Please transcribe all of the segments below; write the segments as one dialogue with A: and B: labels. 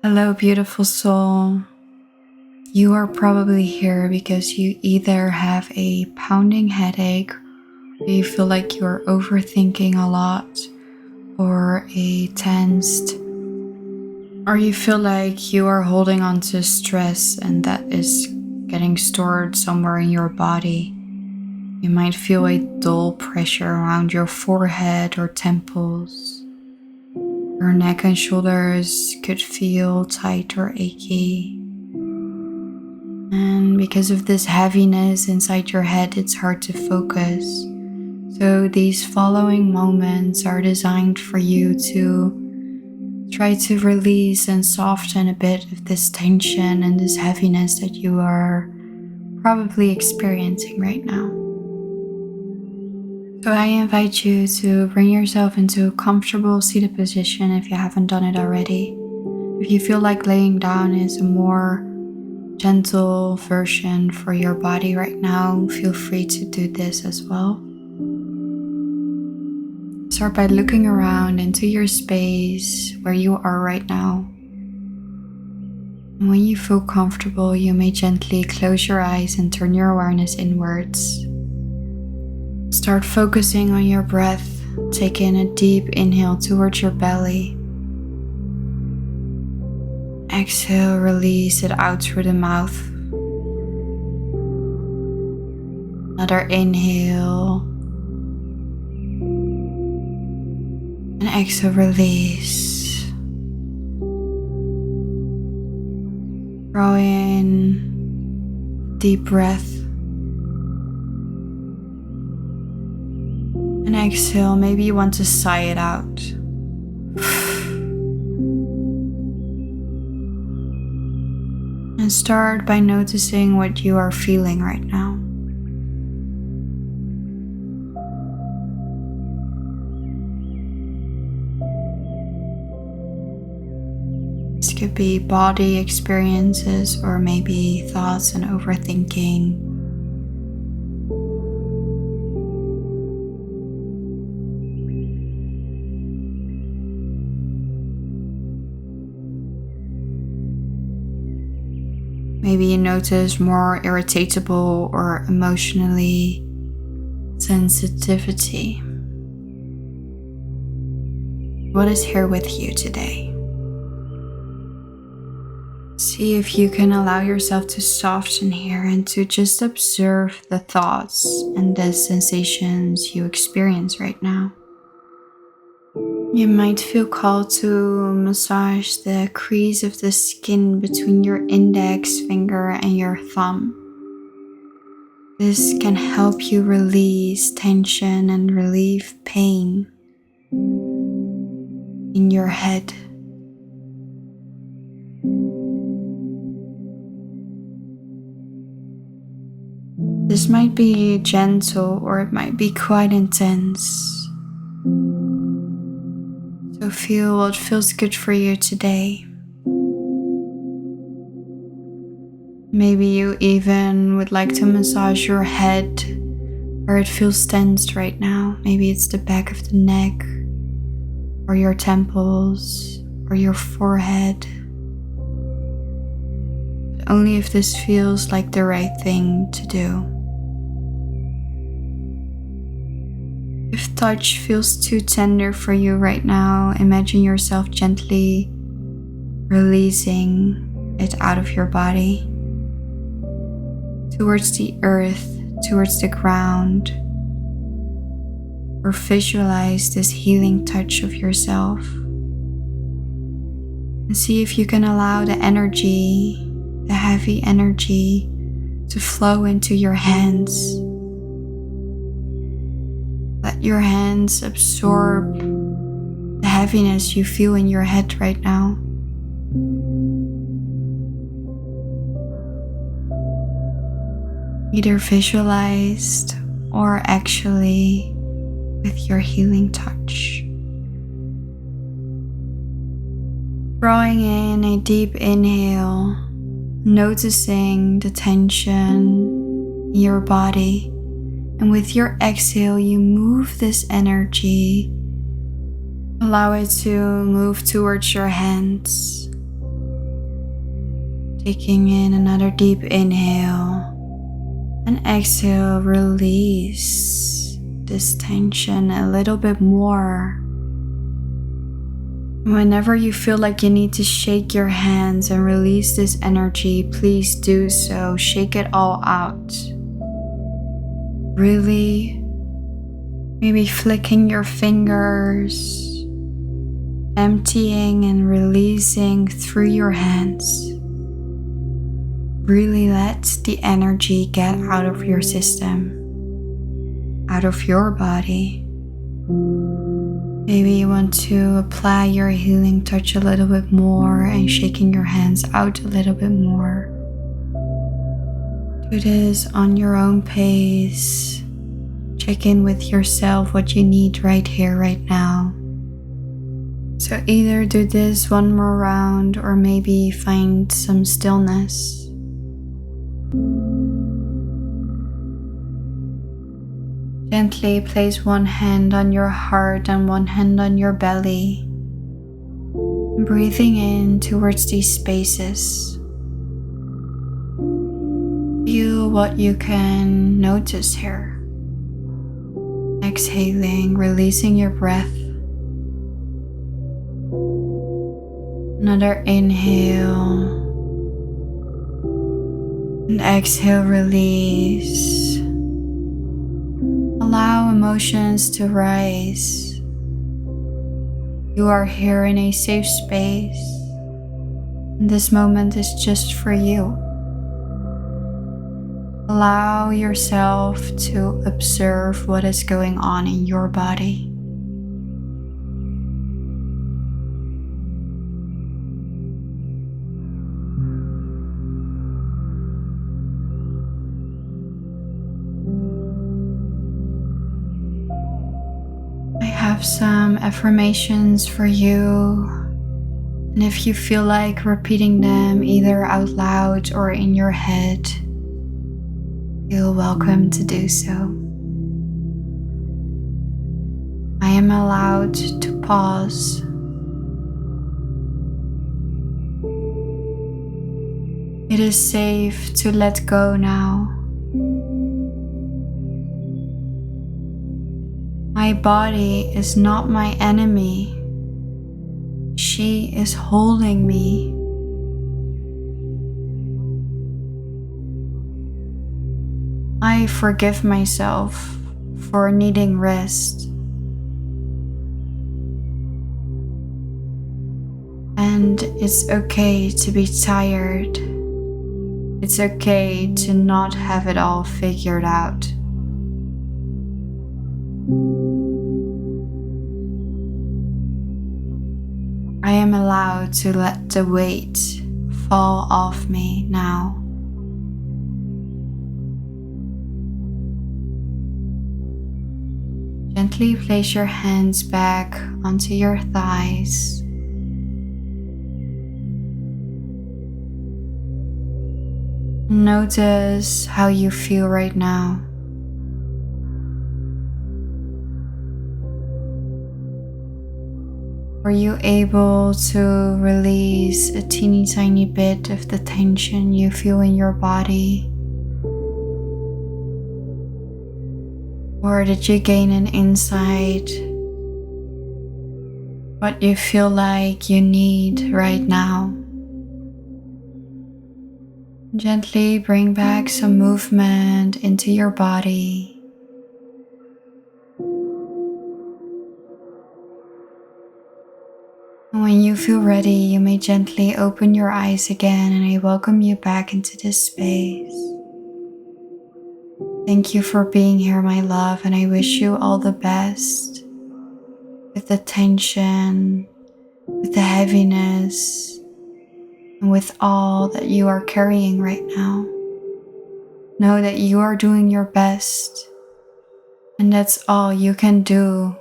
A: Hello, beautiful soul. You are probably here because you either have a pounding headache, or you feel like you're overthinking a lot, or a tensed, or you feel like you are holding on to stress and that is getting stored somewhere in your body. You might feel a dull pressure around your forehead or temples. Your neck and shoulders could feel tight or achy. And because of this heaviness inside your head, it's hard to focus. So these following moments are designed for you to try to release and soften a bit of this tension and this heaviness that you are probably experiencing right now. So I invite you to bring yourself into a comfortable seated position if you haven't done it already. If you feel like laying down is a more gentle version for your body right now, feel free to do this as well. Start by looking around into your space where you are right now. And when you feel comfortable, you may gently close your eyes and turn your awareness inwards. Start focusing on your breath. Take in a deep inhale towards your belly. Exhale, release it out through the mouth. Another inhale. And exhale, release. Draw in a deep breath. And exhale, maybe you want to sigh it out. And start by noticing what you are feeling right now. This could be body experiences or maybe thoughts and overthinking. Maybe you notice more irritable or emotionally sensitivity. What is here with you today? See if you can allow yourself to soften here and to just observe the thoughts and the sensations you experience right now. You might feel called to massage the crease of the skin between your index finger and your thumb. This can help you release tension and relieve pain in your head. This might be gentle or it might be quite intense. So feel what feels good for you today. Maybe you even would like to massage your head where it feels tensed right now. Maybe it's the back of the neck or your temples or your forehead. But only if this feels like the right thing to do. If touch feels too tender for you right now, imagine yourself gently releasing it out of your body towards the earth, towards the ground, or visualize this healing touch of yourself. And see if you can allow the energy, the heavy energy, to flow into your hands. Let your hands absorb the heaviness you feel in your head right now. Either visualized or actually with your healing touch. Drawing in a deep inhale, noticing the tension in your body. And with your exhale, you move this energy. Allow it to move towards your hands. Taking in another deep inhale and exhale, release this tension a little bit more. Whenever you feel like you need to shake your hands and release this energy, please do so. Shake it all out. Really, maybe flicking your fingers, emptying and releasing through your hands. Really let the energy get out of your system, out of your body. Maybe you want to apply your healing touch a little bit more and shaking your hands out a little bit more. Do this on your own pace. Check in with yourself what you need right here, right now. So either do this one more round or maybe find some stillness. Gently place one hand on your heart and one hand on your belly. Breathing in towards these spaces. Feel what you can notice here. Exhaling, releasing your breath. Another inhale. And exhale, release. Allow emotions to rise. You are here in a safe space. And this moment is just for you. Allow yourself to observe what is going on in your body. I have some affirmations for you, and if you feel like repeating them either out loud or in your head, feel welcome to do so. I am allowed to pause. It is safe to let go now. My body is not my enemy. She is holding me. I forgive myself for needing rest. And it's okay to be tired. It's okay to not have it all figured out. I am allowed to let the weight fall off me now. Gently place your hands back onto your thighs. Notice how you feel right now. Were you able to release a teeny tiny bit of the tension you feel in your body? Or did you gain an insight what you feel like you need right now? Gently bring back some movement into your body. And when you feel ready, you may gently open your eyes again, and I welcome you back into this space. Thank you for being here, my love, and I wish you all the best with the tension, with the heaviness, and with all that you are carrying right now. Know that you are doing your best, and that's all you can do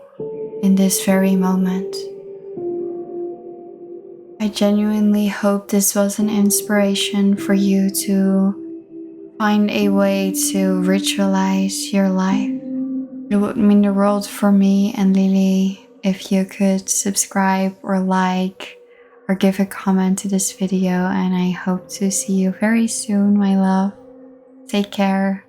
A: in this very moment. I genuinely hope this was an inspiration for you to find a way to ritualize your life. It would mean the world for me and Lily if you could subscribe or like or give a comment to this video, and I hope to see you very soon, my love. Take care.